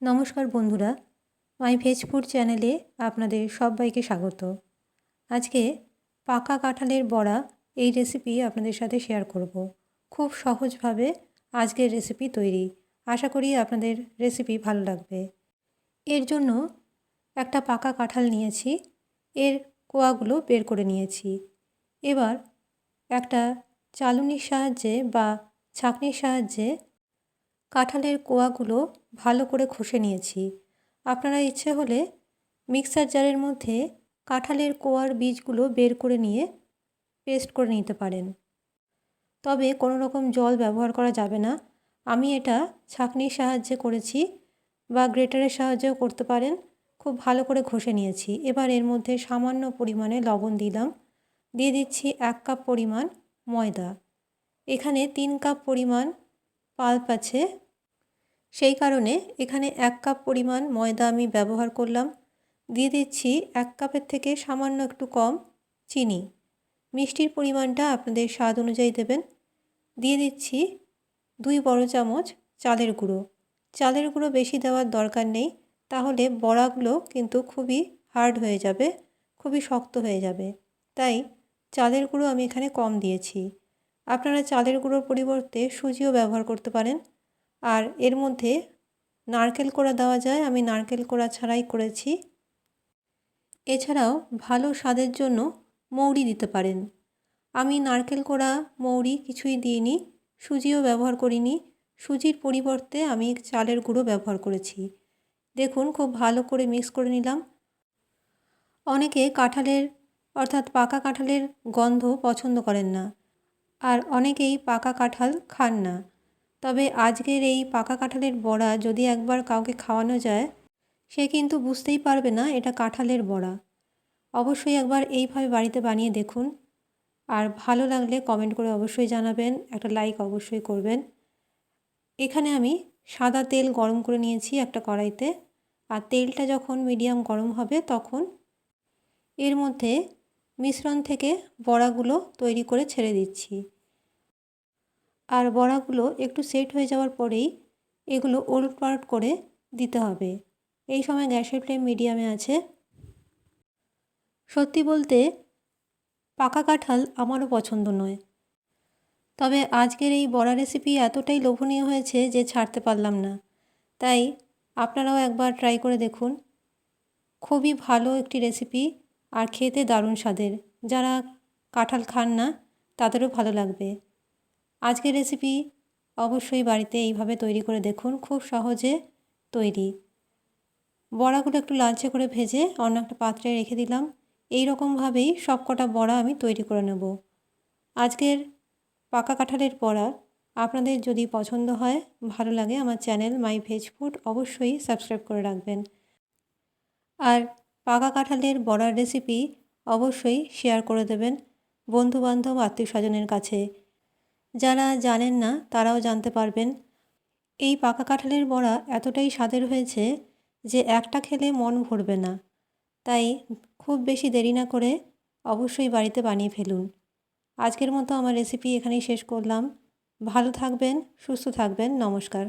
নমস্কার বন্ধুরা, মাই veg food চ্যানেলে আপনাদের সবাইকে স্বাগত। আজকে পাকা কাঁঠালের বড়া এই রেসিপি আপনাদের সাথে শেয়ার করব। খুব সহজভাবে আজকের রেসিপি তৈরি। আশা করি আপনাদের রেসিপি ভালো লাগবে। এর জন্য একটা পাকা কাঁঠাল নিয়েছি, এর কোয়াগুলো বের করে নিয়েছি। এবার একটা চালুনির সাহায্যে বা ছাঁকনির সাহায্যে কাঁঠালের কোয়াগুলো ভালো করে ঘষে নিয়েছি। আপনারা ইচ্ছে হলে মিক্সার জারের মধ্যে কাঁঠালের কোয়ার বীজগুলো বের করে নিয়ে পেস্ট করে নিতে পারেন, তবে কোনো রকম জল ব্যবহার করা যাবে না। আমি এটা ছাঁকনির সাহায্যে করেছি বা গ্রেটারের সাহায্যেও করতে পারেন। খুব ভালো করে ঘষে নিয়েছি। এবার এর মধ্যে সামান্য পরিমাণে লবণ দিলাম, দিয়ে দিচ্ছি 1 কাপ পরিমাণ ময়দা। এখানে 3 কাপ পরিমাণ পাল্প আছে, সেই কারণে এখানে 1 কাপ পরিমাণ ময়দা আমি ব্যবহার করলাম। দিয়ে দিচ্ছি 1 কাপের থেকে সামান্য একটু কম চিনি। মিষ্টির পরিমাণটা আপনাদের স্বাদ অনুযায়ী দেবেন। দিয়ে দিচ্ছি 2 বড় চামচ চালের গুঁড়ো। চালের গুঁড়ো বেশি দেওয়ার দরকার নেই, তাহলে বড়াগুলো কিন্তু খুবই হার্ড হয়ে যাবে, খুবই শক্ত হয়ে যাবে। তাই চালের গুঁড়ো আমি এখানে কম দিয়েছি। আপনারা চালের গুঁড়োর পরিবর্তে সুজিও ব্যবহার করতে পারেন। আর এর মধ্যে নারকেল কোড়া দেওয়া যায়, আমি নারকেল কোড়া ছাড়াই করেছি। এছাড়াও ভালো স্বাদের জন্য মৌরি দিতে পারেন। আমি নারকেল কোড়া, মৌরি কিছুই দিইনি, সুজিও ব্যবহার করিনি। সুজির পরিবর্তে আমি চালের গুঁড়ো ব্যবহার করেছি। দেখুন, খুব ভালো করে মিক্স করে নিলাম। অনেকে কাঁঠালের অর্থাৎ পাকা কাঁঠালের গন্ধ পছন্দ করেন না, আর অনেকেই পাকা কাঁঠাল খান না। তবে আজকের এই পাকা কাঁঠালের বড়া যদি একবার কাউকে খাওয়ানো যায়, সে কিন্তু বুঝতেই পারবে না এটা কাঁঠালের বড়া। অবশ্যই একবার এইভাবে বাড়িতে বানিয়ে দেখুন। আর ভালো লাগলে কমেন্ট করে অবশ্যই জানাবেন, একটা লাইক অবশ্যই করবেন। এখানে আমি সাদা তেল গরম করে নিয়েছি একটা কড়াইতে, আর তেলটা যখন মিডিয়াম গরম হবে তখন এর মধ্যে মিশ্রণ থেকে বড়াগুলো তৈরি করে ছেড়ে দিচ্ছি। আর বড়াগুলো একটু সেট হয়ে যাওয়ার পরেই এগুলো ওলটপালট করে দিতে হবে। এই সময় গ্যাসের ফ্লেম মিডিয়ামে আছে। সত্যি বলতে পাকা কাঁঠাল আমারও পছন্দ নয়, তবে আজকের এই বড়া রেসিপি এতটাই লোভনীয় হয়েছে যে ছাড়তে পারলাম না। তাই আপনারাও একবার ট্রাই করে দেখুন। খুবই ভালো একটি রেসিপি, আর খেতে দারুণ স্বাদের। যারা কাঁঠাল খান না তাদেরও ভালো লাগবে। আজকের রেসিপি অবশ্যই বাড়িতে এইভাবে তৈরি করে দেখুন, খুব সহজে তৈরি। বড়াগুলো একটু লালচে করে ভেজে অন্য একটা পাত্রে রেখে দিলাম। এই রকমভাবেই সবকটা বড়া আমি তৈরি করে নেব। আজকের পাকা কাঁঠালের বড়া আপনাদের যদি পছন্দ হয়, ভালো লাগে, আমার চ্যানেল মাই ভেজ ফুড অবশ্যই সাবস্ক্রাইব করে রাখবেন। আর পাকা কাঁঠালের বড়ার রেসিপি অবশ্যই শেয়ার করে দেবেন বন্ধুবান্ধব, আত্মীয়স্বজনের কাছে। যারা জানেন না তারাও জানতে পারবেন। এই পাকা কাঁঠালের বড়া এতটাই স্বাদের হয়েছে যে একটা খেলে মন ভরবে না। তাই খুব বেশি দেরি না করে অবশ্যই বাড়িতে বানিয়ে ফেলুন। আজকের মতো আমার রেসিপি এখানেই শেষ করলাম। ভালো থাকবেন, সুস্থ থাকবেন। নমস্কার।